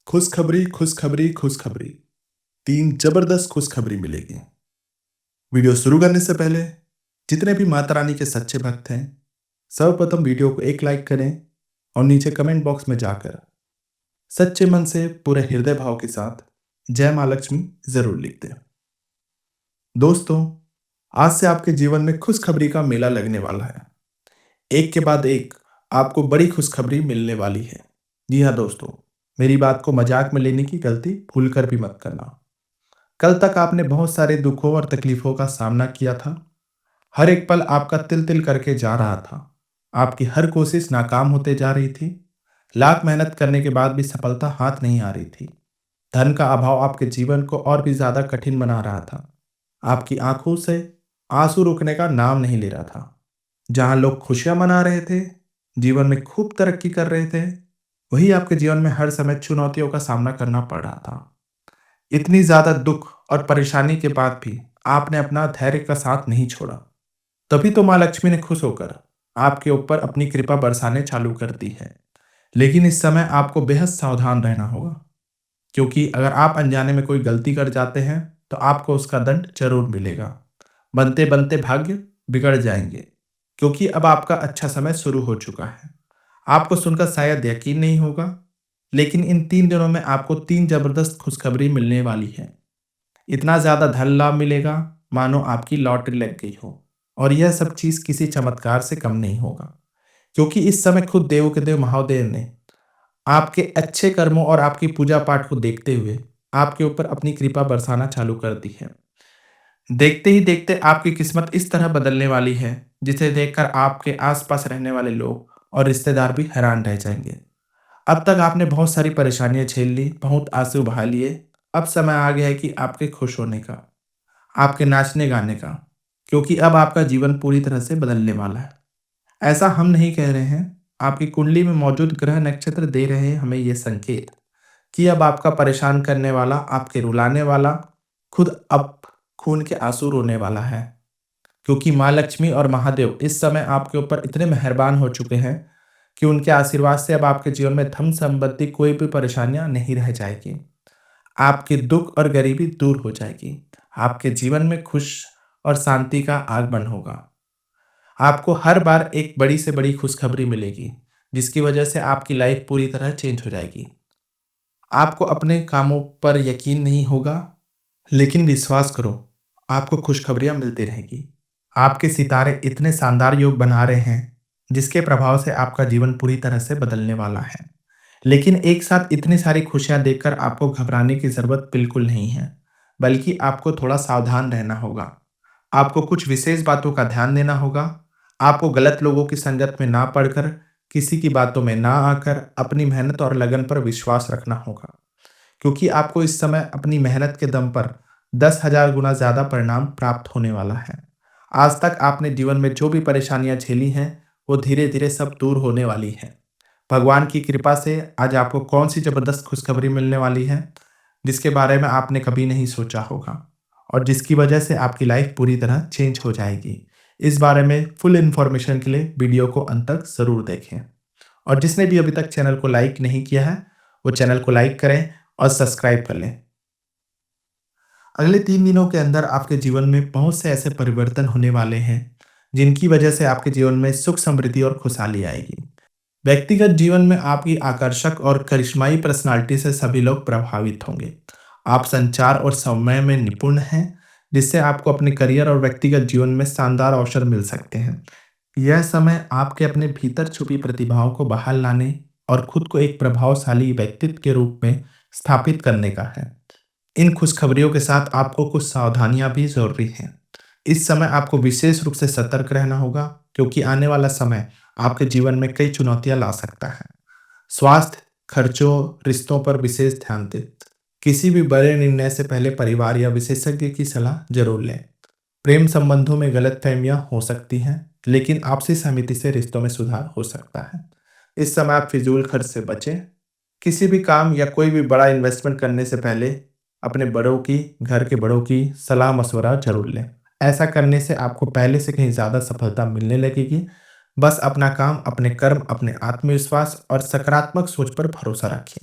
खुशखबरी, खुशखबरी, खुशखबरी। 3 जबरदस्त खुशखबरी मिलेगी। वीडियो शुरू करने से पहले जितने भी माता रानी के सच्चे भक्त हैं, सर्वप्रथम वीडियो को एक लाइक करें और नीचे कमेंट बॉक्स में जाकर सच्चे मन से पूरे हृदय भाव के साथ जय माँ लक्ष्मी ज़रूर लिख दें। दोस्तों, आज से आपके जीवन में खुशखबरी का मेला लगने वाला है। एक के बाद एक आपको बड़ी खुशखबरी मिलने वाली है। जी हाँ दोस्तों, मेरी बात को मजाक में लेने की गलती भूल कर भी मत करना। कल तक आपने बहुत सारे दुखों और तकलीफों का सामना किया था। हर एक पल आपका तिल तिल करके जा रहा था। आपकी हर कोशिश नाकाम होते जा रही थी। लाख मेहनत करने के बाद भी सफलता हाथ नहीं आ रही थी। धन का अभाव आपके जीवन को और भी ज्यादा कठिन बना रहा था। आपकी आंखों से आंसू रुकने का नाम नहीं ले रहा था। जहां लोग खुशियां मना रहे थे, जीवन में खूब तरक्की कर रहे थे, वही आपके जीवन में हर समय चुनौतियों का सामना करना पड़ रहा था। इतनी ज्यादा दुख और परेशानी के बाद भी आपने अपना धैर्य का साथ नहीं छोड़ा। तभी तो माँ लक्ष्मी ने खुश होकर आपके ऊपर अपनी कृपा बरसाने चालू कर दी है। लेकिन इस समय आपको बेहद सावधान रहना होगा, क्योंकि अगर आप अनजाने में कोई गलती कर जाते हैं तो आपको उसका दंड जरूर मिलेगा। बनते बनते भाग्य बिगड़ जाएंगे, क्योंकि अब आपका अच्छा समय शुरू हो चुका है। आपको सुनकर शायद यकीन नहीं होगा, लेकिन इन 3 दिनों में आपको 3 जबरदस्त खुशखबरी मिलने वाली है। इतना ज्यादा धन लाभ मिलेगा मानो आपकी लॉटरी लग गई हो। और यह सब चीज किसी चमत्कार से कम नहीं होगा, क्योंकि इस समय खुद देवों के देव महादेव ने आपके अच्छे कर्मों और आपकी पूजा पाठ को देखते हुए आपके ऊपर अपनी कृपा बरसाना चालू कर दी है। देखते ही देखते आपकी किस्मत इस तरह बदलने वाली है, जिसे देखकर आपके आसपास रहने वाले लोग और रिश्तेदार भी हैरान रह जाएंगे। अब तक आपने बहुत सारी परेशानियां झेल ली, बहुत आंसू बहा लिए। अब समय आ गया है कि आपके खुश होने का, आपके नाचने गाने का, क्योंकि अब आपका जीवन पूरी तरह से बदलने वाला है। ऐसा हम नहीं कह रहे हैं, आपकी कुंडली में मौजूद ग्रह नक्षत्र दे रहे हैं हमें ये संकेत कि अब आपका परेशान करने वाला, आपके रुलाने वाला, खुद अब खून के आंसू रोने वाला है। क्योंकि माँ लक्ष्मी और महादेव इस समय आपके ऊपर इतने मेहरबान हो चुके हैं कि उनके आशीर्वाद से अब आपके जीवन में धन संबंधी कोई भी परेशानियां नहीं रह जाएगी। आपके दुख और गरीबी दूर हो जाएगी। आपके जीवन में खुश और शांति का आगमन होगा। आपको हर बार एक बड़ी से बड़ी खुशखबरी मिलेगी, जिसकी वजह से आपकी लाइफ पूरी तरह चेंज हो जाएगी। आपको अपने कामों पर यकीन नहीं होगा, लेकिन विश्वास करो, आपको खुशखबरियां मिलती रहेगी। आपके सितारे इतने शानदार योग बना रहे हैं, जिसके प्रभाव से आपका जीवन पूरी तरह से बदलने वाला है। लेकिन एक साथ इतनी सारी खुशियां देखकर आपको घबराने की जरूरत बिल्कुल नहीं है, बल्कि आपको थोड़ा सावधान रहना होगा। आपको कुछ विशेष बातों का ध्यान देना होगा। आपको गलत लोगों की संगत में ना पड़कर, किसी की बातों में ना आकर अपनी मेहनत और लगन पर विश्वास रखना होगा, क्योंकि आपको इस समय अपनी मेहनत के दम पर 10,000 गुना ज्यादा परिणाम प्राप्त होने वाला है। आज तक आपने जीवन में जो भी परेशानियां झेली हैं, वो धीरे धीरे सब दूर होने वाली हैं। भगवान की कृपा से आज आपको कौन सी जबरदस्त खुशखबरी मिलने वाली है, जिसके बारे में आपने कभी नहीं सोचा होगा, और जिसकी वजह से आपकी लाइफ पूरी तरह चेंज हो जाएगी। इस बारे में फुल इन्फॉर्मेशन के लिए वीडियो को अंत तक जरूर देखें। और जिसने भी अभी तक चैनल को लाइक नहीं किया है, वो चैनल को लाइक करें और सब्सक्राइब कर लें। अगले 3 दिनों के अंदर आपके जीवन में बहुत से ऐसे परिवर्तन होने वाले हैं, जिनकी वजह से आपके जीवन में सुख समृद्धि और खुशहाली आएगी। व्यक्तिगत जीवन में आपकी आकर्षक और करिश्माई पर्सनालिटी से सभी लोग प्रभावित होंगे। आप संचार और समय में निपुण हैं, जिससे आपको अपने करियर और व्यक्तिगत जीवन में शानदार अवसर मिल सकते हैं। यह समय आपके अपने भीतर छुपी प्रतिभाओं को बाहर लाने और खुद को एक प्रभावशाली व्यक्तित्व के रूप में स्थापित करने का है। इन खुशखबरियों के साथ आपको कुछ सावधानियां भी जरूरी हैं। इस समय आपको विशेष रूप से सतर्क रहना होगा, क्योंकि आने वाला समय आपके जीवन में कई चुनौतियां ला सकता है। स्वास्थ्य, खर्चों, रिश्तों पर विशेष ध्यान दें। किसी भी बड़े निर्णय से पहले परिवार या विशेषज्ञ की सलाह जरूर लें। प्रेम संबंधों में गलतफहमियां हो सकती हैं, लेकिन आपसी सहमति से रिश्तों में सुधार हो सकता है। इस समय आप फिजूल खर्च से बचें। किसी भी काम या कोई भी बड़ा इन्वेस्टमेंट करने से पहले अपने बड़ों की, घर के बड़ों की सलाह मशवरा जरूर लें। ऐसा करने से आपको पहले से कहीं ज्यादा सफलता मिलने लगेगी। बस अपना काम, अपने कर्म, अपने आत्मविश्वास और सकारात्मक सोच पर भरोसा रखें।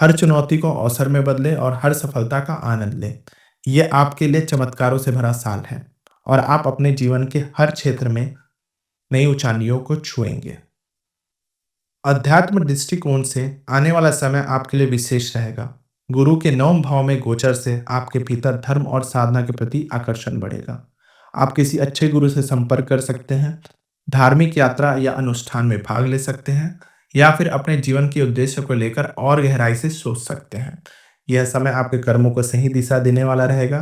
हर चुनौती को अवसर में बदलें और हर सफलता का आनंद लें। ये आपके लिए चमत्कारों से भरा साल है और आप अपने जीवन के हर क्षेत्र में नई ऊंचाइयों को छुएंगे। अध्यात्म दृष्टिकोण से आने वाला समय आपके लिए विशेष रहेगा। गुरु के नवम भाव में गोचर से आपके भीतर धर्म और साधना के प्रति आकर्षण बढ़ेगा। आप किसी अच्छे गुरु से संपर्क कर सकते हैं, धार्मिक यात्रा या अनुष्ठान में भाग ले सकते हैं, या फिर अपने जीवन के उद्देश्य को लेकर और गहराई से सोच सकते हैं। यह समय आपके कर्मों को सही दिशा देने वाला रहेगा।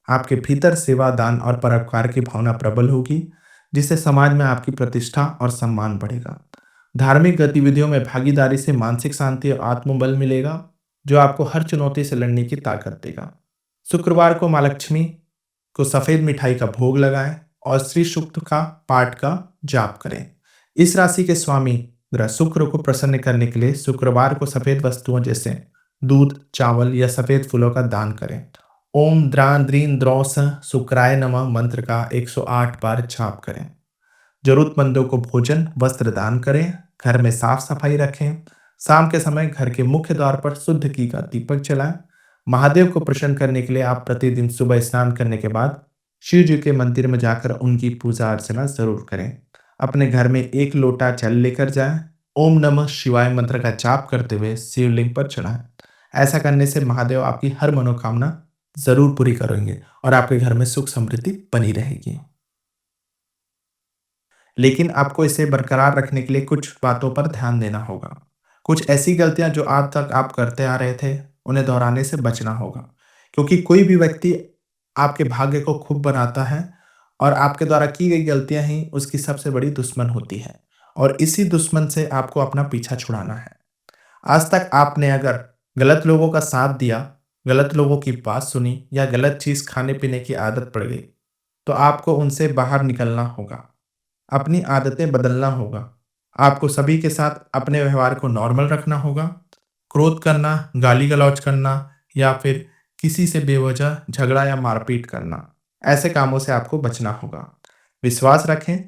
आपके भीतर सेवा, दान और परोपकार की भावना प्रबल होगी, जिससे समाज में आपकी प्रतिष्ठा और सम्मान बढ़ेगा। धार्मिक गतिविधियों में भागीदारी से मानसिक शांति और आत्मबल मिलेगा, जो आपको हर चुनौती से लड़ने की ताकत देगा। शुक्रवार को माँ लक्ष्मी को सफेद मिठाई का भोग लगाएं और श्री सूक्त का पाठ का जाप करें। इस राशि के स्वामी ग्रह शुक्र को प्रसन्न करने के लिए शुक्रवार को सफेद वस्तुओं जैसे दूध, चावल या सफेद फूलों का दान करें। ओम द्रां द्रीं द्रौ स शुक्राय नमः मंत्र का 108 बार जाप करें। जरूरतमंदों को भोजन, वस्त्र दान करें। घर में साफ सफाई रखें। शाम के समय घर के मुख्य द्वार पर शुद्ध घी का दीपक जलाएं। महादेव को प्रसन्न करने के लिए आप प्रतिदिन सुबह स्नान करने के बाद शिव जी के मंदिर में जाकर उनकी पूजा अर्चना जरूर करें। अपने घर में एक लोटा जल लेकर जाएं। ओम नमः शिवाय मंत्र का जाप करते हुए शिवलिंग पर चढ़ाएं। ऐसा करने से महादेव आपकी हर मनोकामना जरूर पूरी करेंगे और आपके घर में सुख समृद्धि बनी रहेगी। लेकिन आपको इसे बरकरार रखने के लिए कुछ बातों पर ध्यान देना होगा। कुछ ऐसी गलतियां जो आज तक आप करते आ रहे थे, उन्हें दोहराने से बचना होगा, क्योंकि कोई भी व्यक्ति आपके भाग्य को खूब बनाता है और आपके द्वारा की गई गलतियां ही उसकी सबसे बड़ी दुश्मन होती है, और इसी दुश्मन से आपको अपना पीछा छुड़ाना है। आज तक आपने अगर गलत लोगों का साथ दिया, गलत लोगों की बात सुनी या गलत चीज खाने पीने की आदत पड़ गई, तो आपको उनसे बाहर निकलना होगा। अपनी आदतें बदलना होगा। आपको सभी के साथ अपने व्यवहार को नॉर्मल रखना होगा। क्रोध करना, गाली गलौज करना या फिर किसी से बेवजह झगड़ा या मारपीट करना, ऐसे कामों से आपको बचना होगा। विश्वास रखें,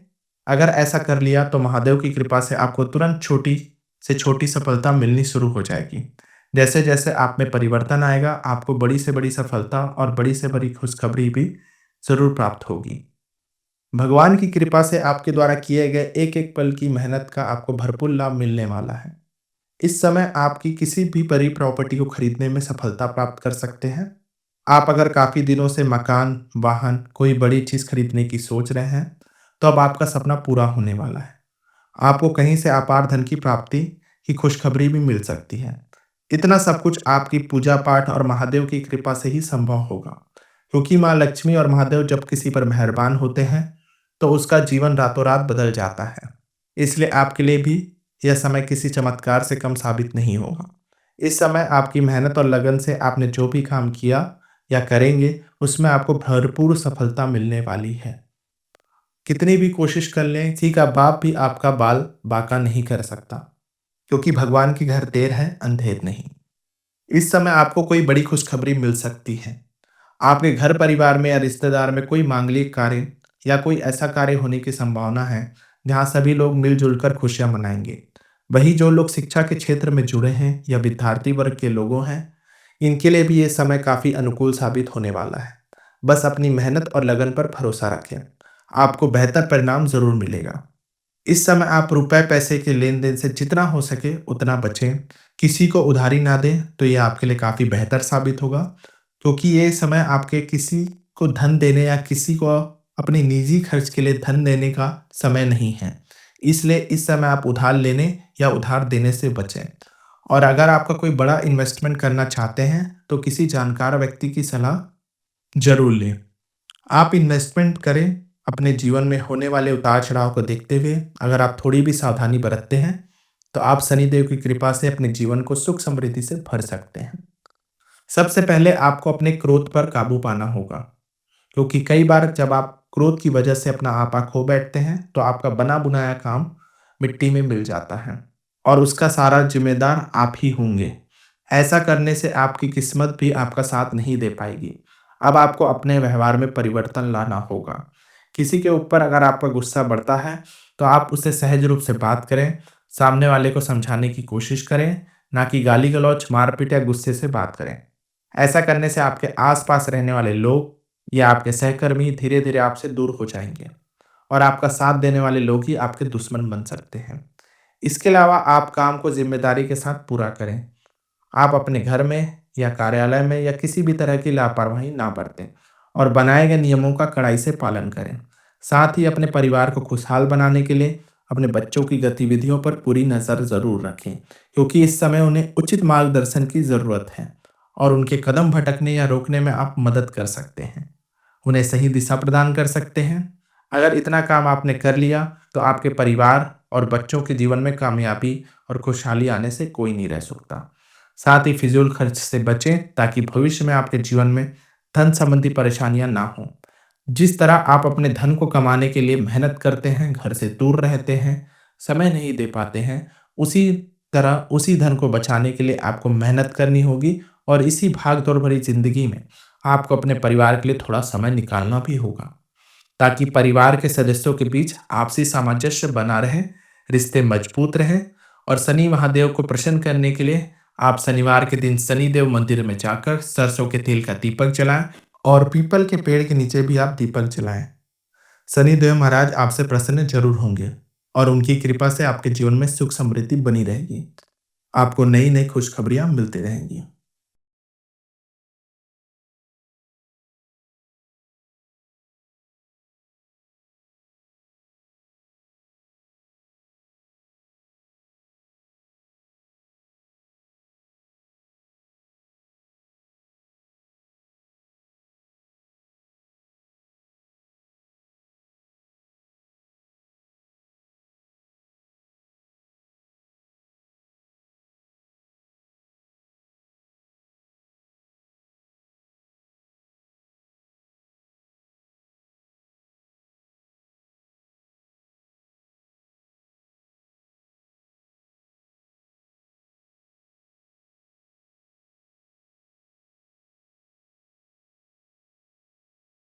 अगर ऐसा कर लिया तो महादेव की कृपा से आपको तुरंत छोटी से छोटी सफलता मिलनी शुरू हो जाएगी। जैसे जैसे आप में परिवर्तन आएगा, आपको बड़ी से बड़ी सफलता और बड़ी से बड़ी खुशखबरी भी जरूर प्राप्त होगी। भगवान की कृपा से आपके द्वारा किए गए एक एक पल की मेहनत का आपको भरपूर लाभ मिलने वाला है। इस समय आपकी किसी भी बड़ी प्रॉपर्टी को खरीदने में सफलता प्राप्त कर सकते हैं। आप अगर काफी दिनों से मकान, वाहन, कोई बड़ी चीज खरीदने की सोच रहे हैं, तो अब आपका सपना पूरा होने वाला है। आपको कहीं से अपार धन की प्राप्ति की खुशखबरी भी मिल सकती है। इतना सब कुछ आपकी पूजा पाठ और महादेव की कृपा से ही संभव होगा, क्योंकि माँ लक्ष्मी और महादेव जब किसी पर मेहरबान होते हैं तो उसका जीवन रातों रात बदल जाता है। इसलिए आपके लिए भी यह समय किसी चमत्कार से कम साबित नहीं होगा। इस समय आपकी मेहनत और लगन से आपने जो भी काम किया या करेंगे, उसमें आपको भरपूर सफलता मिलने वाली है। कितनी भी कोशिश कर लें, किसी का बाप भी आपका बाल बांका नहीं कर सकता, क्योंकि भगवान की घर देर है अंधेर नहीं। इस समय आपको कोई बड़ी खुशखबरी मिल सकती है। आपके घर परिवार में या रिश्तेदार में कोई मांगलिक कार्य या कोई ऐसा कार्य होने की संभावना है जहां सभी लोग मिलजुल कर खुशियां मनाएंगे। वही जो लोग शिक्षा के क्षेत्र में जुड़े हैं या विद्यार्थी वर्ग के लोगों हैं, इनके लिए भी ये समय काफी अनुकूल साबित होने वाला है। बस अपनी मेहनत और लगन पर भरोसा रखें, आपको बेहतर परिणाम जरूर मिलेगा। इस समय आप रुपए पैसे के लेन देन से जितना हो सके उतना बचें। किसी को उधारी ना दें, तो ये आपके लिए काफी बेहतर साबित होगा, क्योंकि ये समय आपके किसी को धन देने या किसी को अपने निजी खर्च के लिए धन देने का समय नहीं है। इसलिए इस समय आप उधार लेने या उधार देने से बचें। और अगर आपका कोई बड़ा इन्वेस्टमेंट करना चाहते हैं, तो किसी जानकार व्यक्ति की सलाह जरूर लें। आप इन्वेस्टमेंट करें अपने जीवन में होने वाले उतार चढ़ाव को देखते हुए। अगर आप थोड़ी भी सावधानी बरतते हैं, तो आप शनिदेव की कृपा से अपने जीवन को सुख समृद्धि से भर सकते हैं। सबसे पहले आपको अपने क्रोध पर काबू पाना होगा, क्योंकि कई बार जब आप क्रोध की वजह से अपना आपा खो बैठते हैं, तो आपका बना बुनाया काम मिट्टी में मिल जाता है और उसका सारा जिम्मेदार आप ही होंगे। ऐसा करने से आपकी किस्मत भी आपका साथ नहीं दे पाएगी। अब आपको अपने व्यवहार में परिवर्तन लाना होगा। किसी के ऊपर अगर आपका गुस्सा बढ़ता है, तो आप उससे सहज रूप से बात करें, सामने वाले को समझाने की कोशिश करें, ना कि गाली गलौज, मारपीट या गुस्से से बात करें। ऐसा करने से आपके आसपास रहने वाले लोग या आपके सहकर्मी धीरे धीरे आपसे दूर हो जाएंगे और आपका साथ देने वाले लोग ही आपके दुश्मन बन सकते हैं। इसके अलावा आप काम को जिम्मेदारी के साथ पूरा करें। आप अपने घर में या कार्यालय में या किसी भी तरह की लापरवाही ना बरतें और बनाए गए नियमों का कड़ाई से पालन करें। साथ ही अपने परिवार को खुशहाल बनाने के लिए अपने बच्चों की गतिविधियों पर पूरी नज़र ज़रूर रखें, क्योंकि इस समय उन्हें उचित मार्गदर्शन की ज़रूरत है और उनके कदम भटकने या रोकने में आप मदद कर सकते हैं, उन्हें सही दिशा प्रदान कर सकते हैं। अगर इतना काम आपने कर लिया तो आपके परिवार और बच्चों के जीवन में कामयाबी और खुशहाली आने से कोई नहीं रह सकता। साथ ही फिजूल खर्च से बचें ताकि भविष्य में आपके जीवन में धन संबंधी परेशानियां ना हों। जिस तरह आप अपने धन को कमाने के लिए मेहनत करते हैं, घर से दूर रहते हैं, समय नहीं दे पाते हैं, उसी तरह उसी धन को बचाने के लिए आपको मेहनत करनी होगी और इसी भाग-दौड़ भरी ज़िंदगी में आपको अपने परिवार के लिए थोड़ा समय निकालना भी होगा, ताकि परिवार के सदस्यों के बीच आपसी सामंजस्य बना रहे, रिश्ते मजबूत रहें। और शनि महादेव को प्रसन्न करने के लिए आप शनिवार के दिन शनिदेव मंदिर में जाकर सरसों के तेल का दीपक जलाएं और पीपल के पेड़ के नीचे भी आप दीपक जलाएं। शनिदेव महाराज आपसे प्रसन्न जरूर होंगे और उनकी कृपा से आपके जीवन में सुख समृद्धि बनी रहेगी। आपको नई नई खुशखबरियां मिलती रहेंगी।